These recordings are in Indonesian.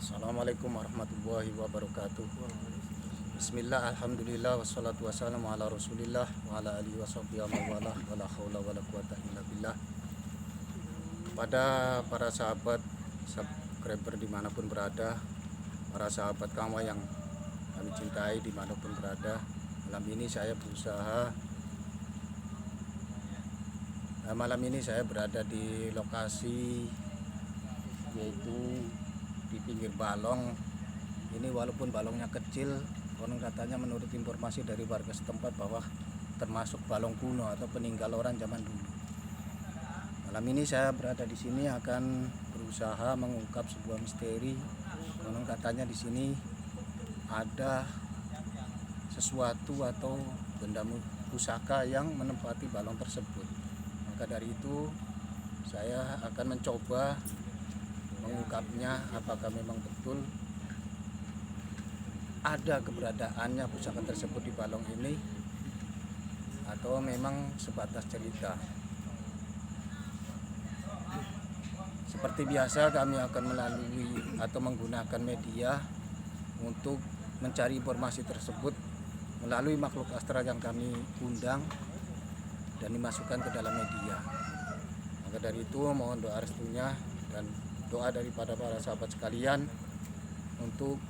Assalamualaikum warahmatullahi wabarakatuh. Bismillah, alhamdulillah, wassalatu wassalamu ala rasulillah wa ala alihi washabbihi wa mawalah wa la haula wa la quwata illa billah. Pada para sahabat subscriber dimanapun berada, para sahabat kamu yang kami cintai dimanapun berada, malam ini saya berada di lokasi, yaitu di pinggir balong. Ini walaupun balongnya kecil, konon katanya menurut informasi dari warga setempat bahwa termasuk balong kuno atau peninggal orang zaman dulu. Malam ini saya berada di sini akan berusaha mengungkap sebuah misteri. Konon katanya di sini ada sesuatu atau benda pusaka yang menempati balong tersebut. Maka dari itu saya akan mencoba mengungkapnya, apakah memang betul ada keberadaannya pusaka tersebut di balong ini atau memang sebatas cerita. Seperti biasa kami akan melalui atau menggunakan media untuk mencari informasi tersebut melalui makhluk astral yang kami undang dan dimasukkan ke dalam media. Maka dari itu mohon doa restunya dan doa daripada para sahabat sekalian untuk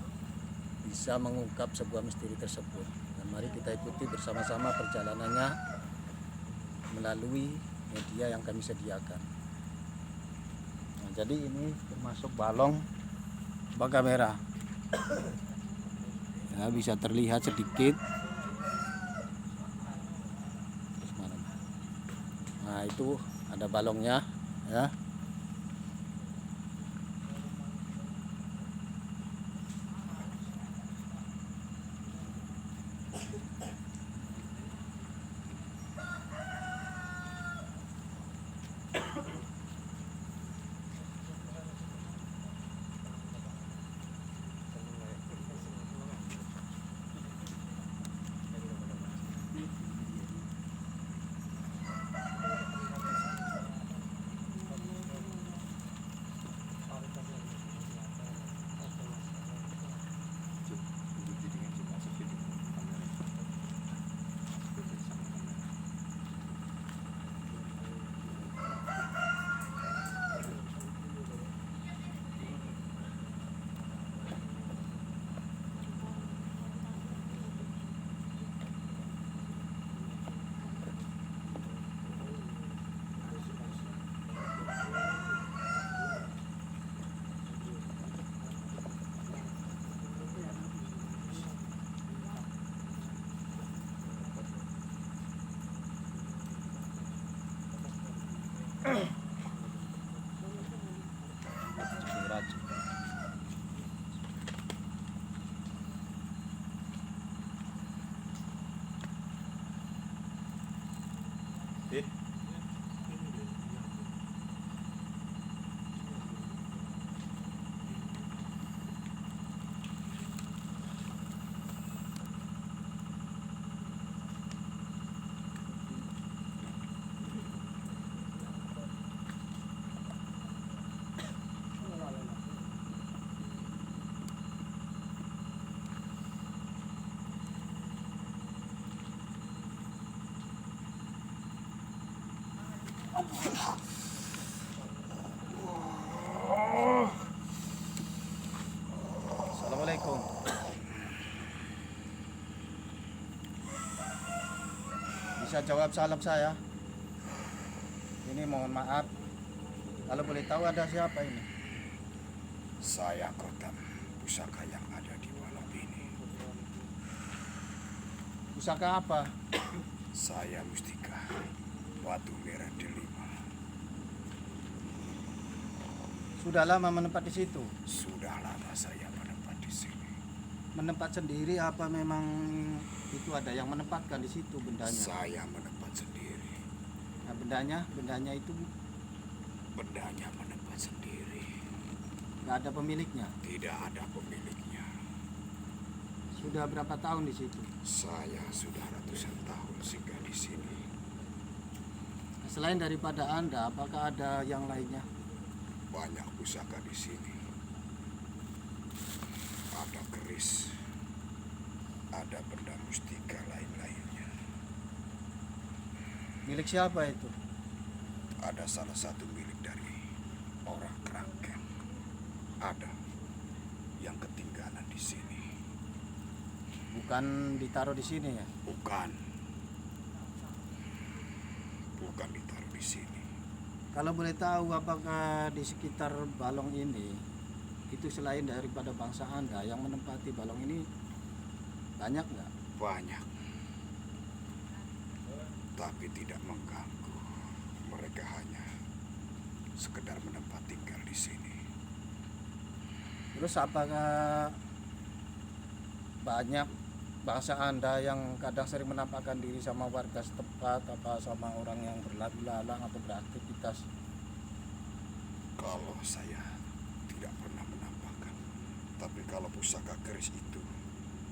bisa mengungkap sebuah misteri tersebut. Dan mari kita ikuti bersama-sama perjalanannya melalui media yang kami sediakan. Nah, jadi ini termasuk balong kamera. Ya, bisa terlihat sedikit. Nah, itu ada balongnya ya. Assalamualaikum. Bisa jawab salam saya? Ini mohon maaf, kalau boleh tahu ada siapa ini? Saya Kotam, pusaka yang ada di balong ini. Pusaka apa? Saya Mustika, batu merah delima. Sudah lama menempat di situ? Sudah lama saya menempat di sini. Menempat sendiri apa memang itu ada yang menempatkan di situ bendanya? Saya menempat sendiri. Nah, bendanya itu Bendanya menempat sendiri. nggak ada pemiliknya? Tidak ada pemiliknya. Sudah berapa tahun di situ? Saya sudah ratusan tahun singgah di sini. Nah, selain daripada Anda, apakah ada yang lainnya? Banyak pusaka di sini. ada benda mustika lain-lainnya. Milik siapa itu? Ada salah satu milik dari orang Kerangkeng. Ada yang ketinggalan di sini. Bukan ditaruh di sini ya? Bukan. Bukan ditaruh di sini. Kalau boleh tahu, apakah di sekitar balong ini itu selain daripada bangsa Anda yang menempati balong ini banyak nggak? Banyak. Tapi tidak mengganggu. Mereka hanya sekedar menempat tinggal di sini. Terus apakah banyak bangsa Anda yang kadang sering menampakkan diri sama warga setempat, apa sama orang yang berlalu lalang atau beraktivitas? Kalau saya tidak pernah menampakkan, tapi kalau pusaka keris itu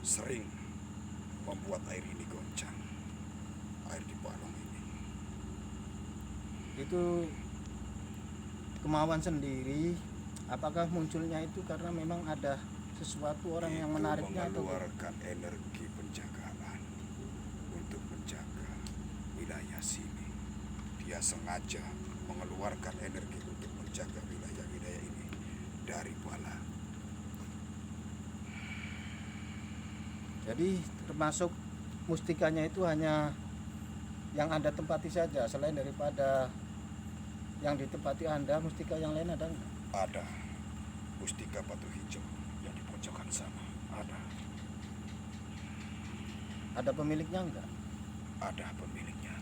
sering membuat air ini goncang, air di balong ini. Itu kemauan sendiri, apakah munculnya itu karena memang ada sesuatu orang yang Itu menariknya atau mengeluarkan energi penjagaan untuk menjaga wilayah sini. Dia sengaja mengeluarkan energi untuk menjaga wilayah-wilayah ini dari bala. jadi termasuk mustikanya itu hanya yang Anda tempati saja, selain daripada yang ditempati Anda, mustika yang lain ada nggak? Ada mustika batu hijau yang di pojokan sana. Ada pemiliknya nggak? Ada pemiliknya.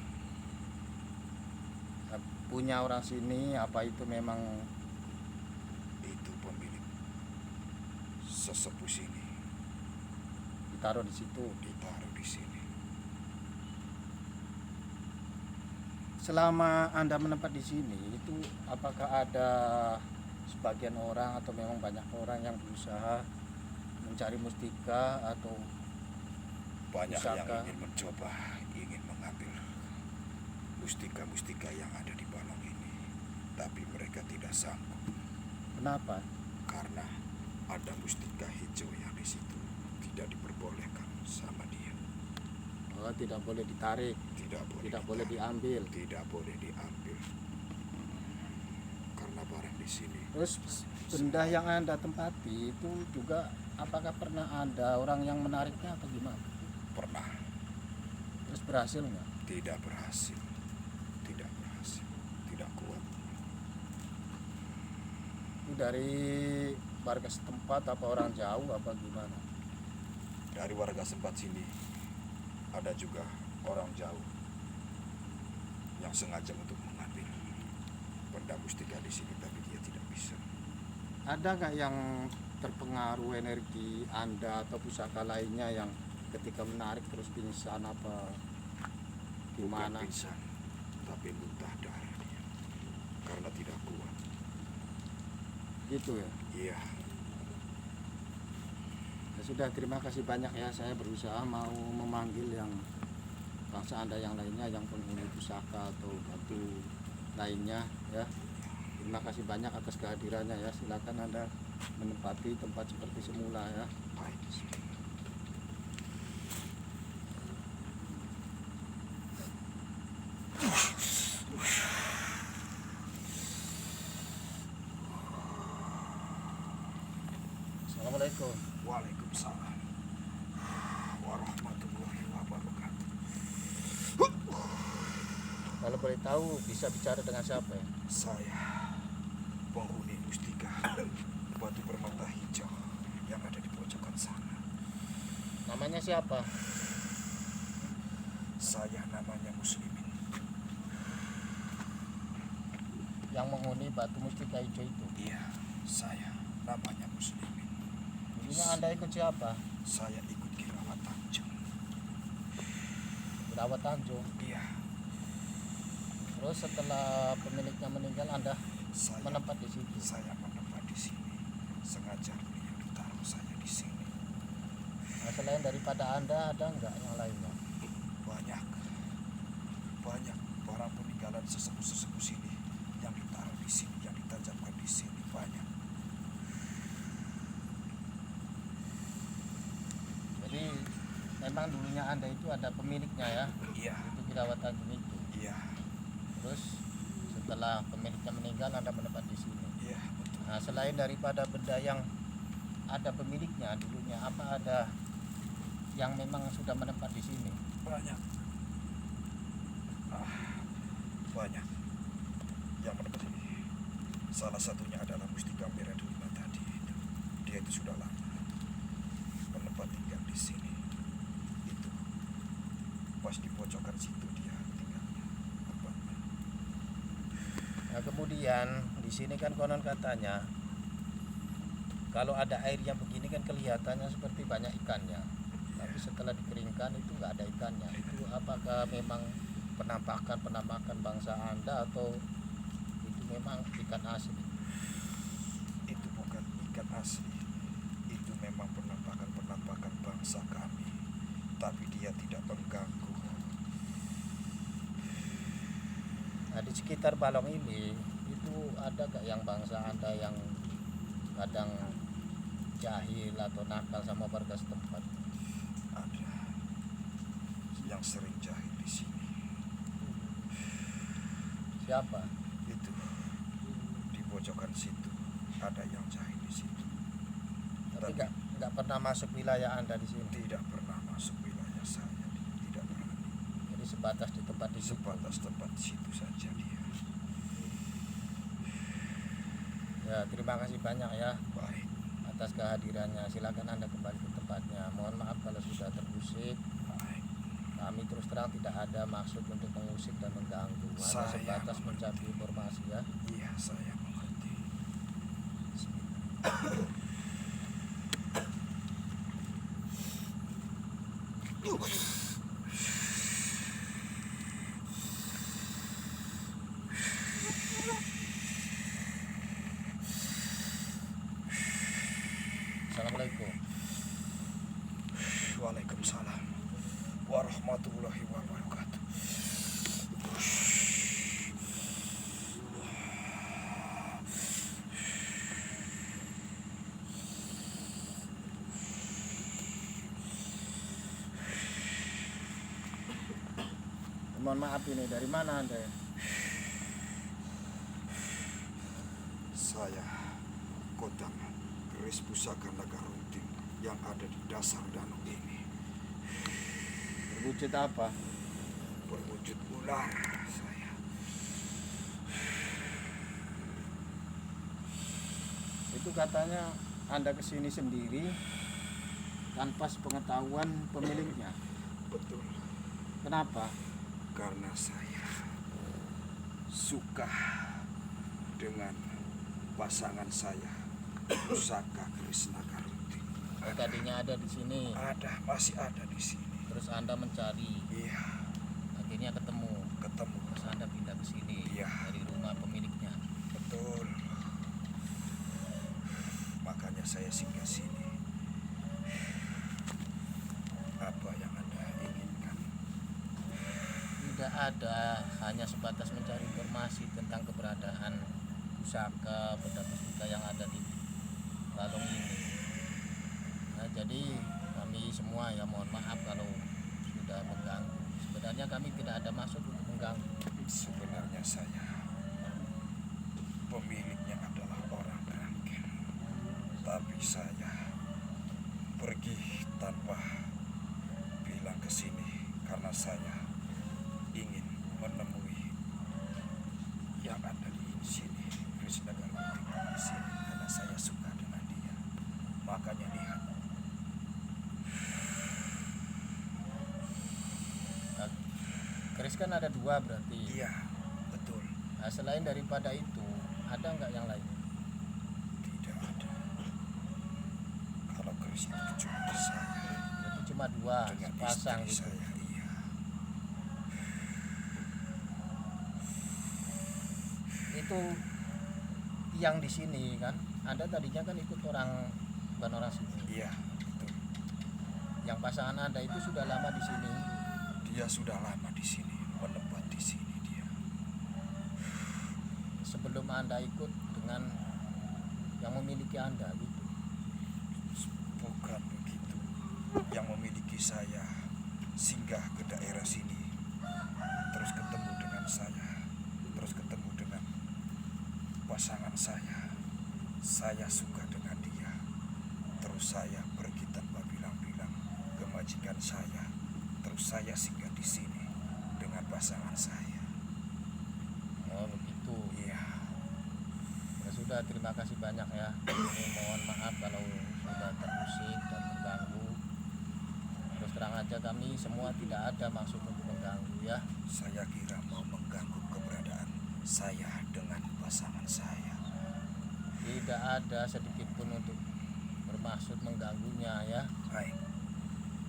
Punya orang sini, apa itu memang Itu pemilik sesepuh sini, ditaruh di situ? ditaruh di sini. Selama Anda menetap di sini, itu apakah ada sebagian orang atau memang banyak orang yang berusaha mencari mustika atau Banyak yang pusaka? ingin mencoba, ingin mengambil mustika-mustika yang ada di balong ini, tapi mereka tidak sanggup Kenapa? karena ada mustika hijau yang di situ tidak diperbolehkan sama dia. Oh, tidak boleh ditarik, Tidak boleh. tidak boleh ditarik, diambil. Tidak boleh diambil. Karena barang di sini Terus benda yang Anda tempati itu juga, apakah pernah ada orang yang menariknya atau gimana? pernah Terus berhasil nggak? tidak berhasil, tidak berhasil, tidak kuat. Itu dari warga setempat apa orang jauh apa gimana? Dari warga setempat sini ada juga orang jauh yang sengaja untuk mengambil benda mustika di sini, tapi dia tidak bisa. Ada nggak yang terpengaruh energi Anda atau pusaka lainnya yang ketika menarik terus pingsan apa gimana? Bukan pingsan, tapi muntah darah dia karena tidak kuat. Gitu ya. Iya, Ya sudah, terima kasih banyak ya. Saya berusaha mau memanggil yang bangsa Anda yang lainnya yang penghuni pusaka atau batu lainnya ya. Terima kasih banyak atas kehadirannya ya. Silakan Anda menempati tempat seperti semula ya. baik. Assalamualaikum. Waalaikumsalam warahmatullahi wabarakatuh. Kalau boleh tahu bisa bicara dengan siapa ya? Saya penghuni mustika batu permata hijau yang ada di pojokan sana. Namanya siapa? Saya namanya Muslimin. Yang menghuni batu mustika hijau itu. Iya, saya namanya Muslimin. Dulunya Anda ikut siapa? Saya ikut Kirawat Tanjung. Berawat Tanjung. Iya, Terus setelah pemiliknya meninggal Anda saya menetap di situ. menetap di sini. Sengaja beliau ditaruh saya di sini. Nah, selain daripada Anda ada nggak yang lainnya? Banyak barang peninggalan sesepuh-sesepuh sini yang ditaruh di sini, yang ditajamkan di sini, banyak. Jadi memang dulunya Anda itu ada pemiliknya ya, Iya, itu Kirawat Tanjung itu. iya, Terus setelah pemiliknya meninggal Anda menetap di sini. iya, betul. Nah, selain daripada benda yang ada pemiliknya dulunya, apa ada yang memang sudah menetap di sini? Banyak. Banyak yang menetap di sini. Salah satunya adalah Mustika Merah Delima tadi itu. Dia itu sudah lama menetap tinggal di sini. Itu pas di pojokan situ dia tinggalnya. Apa? Nah, kemudian di sini kan konon katanya kalau ada air yang begini kan kelihatannya seperti banyak ikannya. Tapi setelah dikeringkan itu nggak ada ikannya. Itu apakah memang penampakan bangsa Anda atau itu memang ikan asli? Itu bukan ikan asli. Itu memang penampakan bangsa kami. Tapi dia tidak mengganggu. Nah, di sekitar Balong ini itu ada gak yang bangsa Anda yang kadang jahil atau nakal sama warga setempat? Ada yang sering jahil di sini. Siapa? Itu di pojokan situ ada yang jahil di situ. Tapi nggak pernah masuk wilayah Anda di sini. Tidak pernah masuk wilayah saya. Tidak pernah. Jadi sebatas di tempat di situ. Sebatas tempat situ saja dia. Ya, terima kasih banyak ya Baik, atas kehadirannya. Silakan Anda kembali ke tempatnya. Mohon maaf kalau sudah terusik. baik. Kami terus terang tidak ada maksud untuk mengusik dan mengganggu. Hanya Saya sebatas mengerti. mencari informasi ya. Iya, saya mengerti. Assalamualaikum. Waalaikumsalam warahmatullahi wabarakatuh. Mohon maaf ini dari mana Anda? Saya Kodam Keris Pusaka Naga Runting yang ada di dasar danau ini. Berwujud apa? Berwujud ular saya. Itu katanya Anda kesini sendiri tanpa sepengetahuan pemiliknya. Betul. Kenapa? Karena saya suka dengan pasangan saya, Pusaka Keris Naga Runting. Oh, tadinya ada di sini. Masih ada di sini. Terus Anda mencari, Iya, akhirnya ketemu. ketemu. Terus Anda pindah ke sini Iya. dari rumah pemiliknya. Betul. Makanya saya singgah sini. Apa yang Anda inginkan? Tidak ada, hanya sebatas mencari informasi tentang keberadaan pusaka benda-benda yang ada di Balong ini. Nah, jadi kami semua ya mohon maaf kalau sudah mengganggu. Sebenarnya kami tidak ada maksud untuk mengganggu. Sebenarnya saya pemiliknya adalah orang Kerangken. Tapi saya pergi tanpa bilang ke sini karena saya ingin menemui yang ada di sini, Keris Naga Runting di sini karena saya suka dengan dia. Makanya lihat. Nah, keris kan ada dua berarti. Iya, betul. Nah, selain daripada itu, ada nggak yang lain? Tidak ada. Kalau keris itu cuma saya Berarti cuma dua, dengan sepasang istri gitu. saya. Iya. Itu yang di sini kan, Anda tadinya kan ikut orang, bukan orang sini. Iya, betul. Yang pasangan Anda itu sudah lama di sini. Dia sudah lama di sini, menetap di sini dia. Sebelum Anda ikut dengan yang memiliki Anda gitu. Bukan begitu. Yang memiliki saya singgah ke daerah sini, terus ketemu dengan saya, terus ketemu dengan pasangan saya suka dengan dia, terus saya pergi tanpa bilang-bilang ke majikan saya, terus saya singgah di sini dengan pasangan saya. Oh begitu. Iya, Ya sudah, terima kasih banyak ya. Ini mohon maaf kalau sudah terusik dan terganggu. Terus terang aja kami semua tidak ada maksud untuk mengganggu ya. saya kira mau mengganggu keberadaan saya dengan pasangan saya. Tidak ada sedikit pun untuk bermaksud mengganggunya ya. Baik,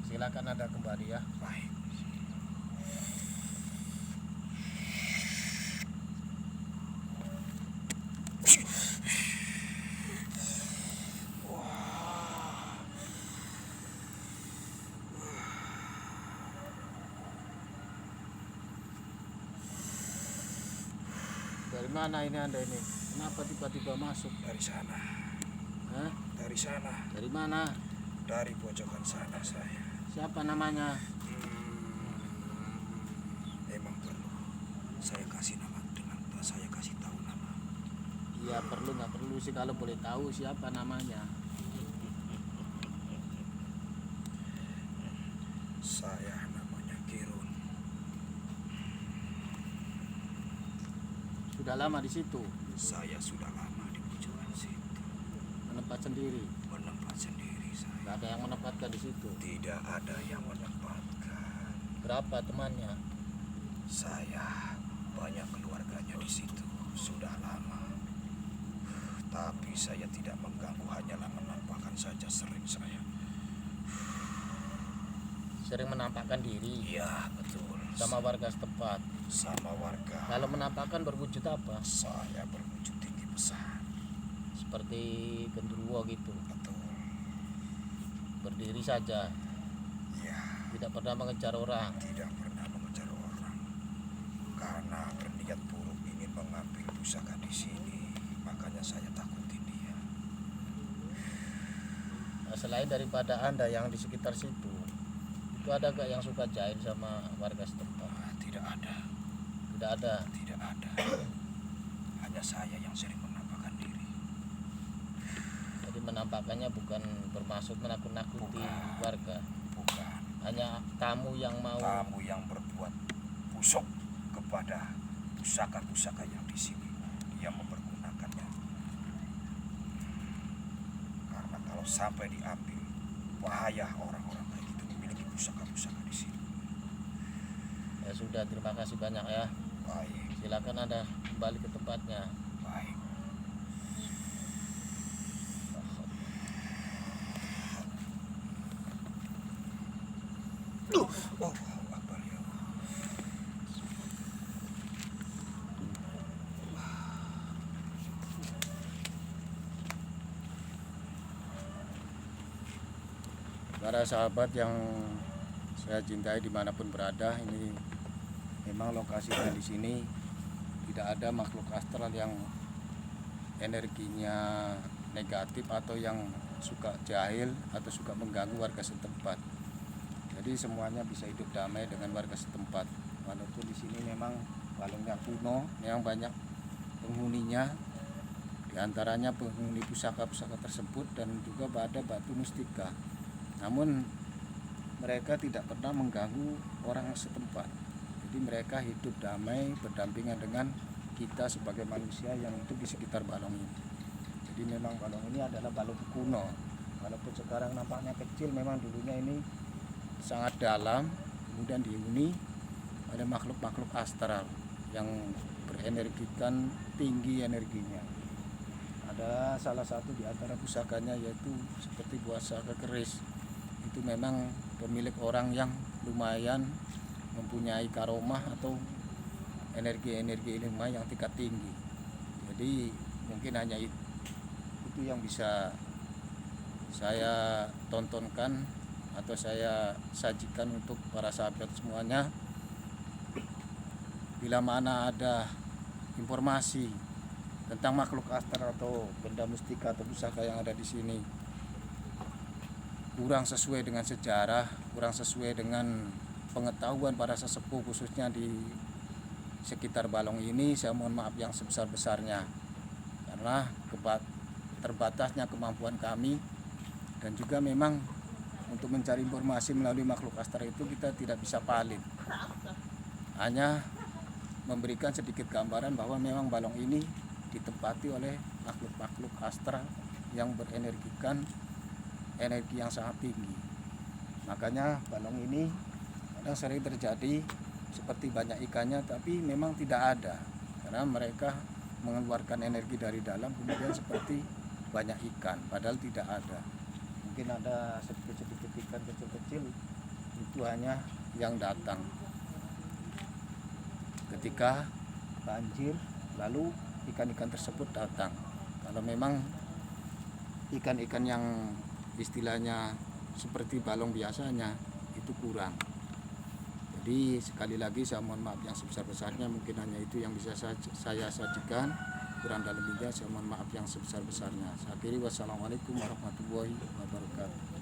Silakan Anda kembali ya. baik. Dari mana ini Anda ini? Kenapa tiba-tiba masuk? Dari sana, Hah? dari sana, Dari mana? dari pojokan sana saya. Siapa namanya? Emang perlu saya kasih nama dengan saya kasih tahu nama. Iya perlu nggak perlu sih kalau boleh tahu siapa namanya. Saya namanya Kirun. Sudah lama di situ, Saya sudah lama di pojokan situ, menempat sendiri. menempat sendiri saya. Nggak ada yang menempatkan di situ. Tidak ada yang menempatkan. Berapa temannya? Saya banyak keluarganya di situ sudah lama. Tapi saya tidak mengganggu, hanyalah menampakkan saja sering saya. Sering menampakkan diri Iya, betul. sama warga setempat. Sama warga. Kalau menampakkan berwujud apa? Saya berwujud tinggi besar. Seperti genderuwo gitu, Betul. berdiri saja, Iya, tidak pernah mengejar orang. tidak pernah mengejar orang. Karena berniat buruk ingin mengambil pusaka di sini, makanya saya takutin dia. Nah, selain daripada Anda yang di sekitar situ, itu ada gak yang suka jahil sama warga setempat? Tidak ada, Tidak ada. tidak ada. Hanya saya yang sering menampakkan diri. Jadi menampakkannya bukan bermaksud menakut-nakuti Bukan. warga, Bukan. hanya tamu yang mau. Kamu yang berbuat busuk kepada pusaka-pusaka yang di sini, dia mempergunakannya. Karena kalau sampai diambil, bahaya orang-orang kayak gitu memiliki pusaka-pusaka di sini. Ya sudah, terima kasih banyak ya. Baik, Silakan Anda kembali ke tempatnya. baik. Oh, Akbar ya Allah. Para sahabat yang saya cintai dimanapun berada, ini memang lokasinya di sini tidak ada makhluk astral yang energinya negatif atau yang suka jahil atau suka mengganggu warga setempat. Jadi semuanya bisa hidup damai dengan warga setempat. Walaupun di sini memang balongnya kuno, yang banyak penghuninya, diantaranya penghuni pusaka-pusaka tersebut dan juga ada batu mustika. Namun mereka tidak pernah mengganggu orang setempat. Jadi mereka hidup damai berdampingan dengan kita sebagai manusia yang hidup di sekitar balong ini. Jadi memang balong ini adalah balong kuno. Walaupun sekarang nampaknya kecil, memang dulunya ini sangat dalam. Kemudian dihuni oleh makhluk-makhluk astral yang berenergikan tinggi energinya. Ada salah satu di antara pusakanya yaitu seperti pusaka keris. Itu memang pemilik orang yang lumayan mempunyai karomah atau energi-energi ilmiah yang tingkat tinggi. Jadi mungkin hanya itu yang bisa saya tontonkan atau saya sajikan untuk para sahabat semuanya. Bila mana ada informasi tentang makhluk astral atau benda mustika atau pusaka yang ada di sini kurang sesuai dengan sejarah, kurang sesuai dengan pengetahuan para sesepuh khususnya di sekitar balong ini, saya mohon maaf yang sebesar-besarnya karena terbatasnya kemampuan kami, dan juga memang untuk mencari informasi melalui makhluk astral itu kita tidak bisa valid, hanya memberikan sedikit gambaran bahwa memang balong ini ditempati oleh makhluk-makhluk astral yang berenergikan energi yang sangat tinggi. Makanya balong ini kadang sering terjadi seperti banyak ikannya, tapi memang tidak ada, karena mereka mengeluarkan energi dari dalam kemudian seperti banyak ikan, padahal tidak ada. Mungkin ada sedikit-sedikit ikan kecil-kecil, itu hanya yang datang ketika banjir, lalu ikan-ikan tersebut datang. Kalau memang ikan-ikan yang istilahnya seperti balong biasanya itu kurang. Jadi sekali lagi saya mohon maaf yang sebesar-besarnya, mungkin hanya itu yang bisa saya sajikan. Kurang dan lebihnya saya mohon maaf yang sebesar-besarnya. Saya akhiri, wassalamualaikum warahmatullahi wabarakatuh.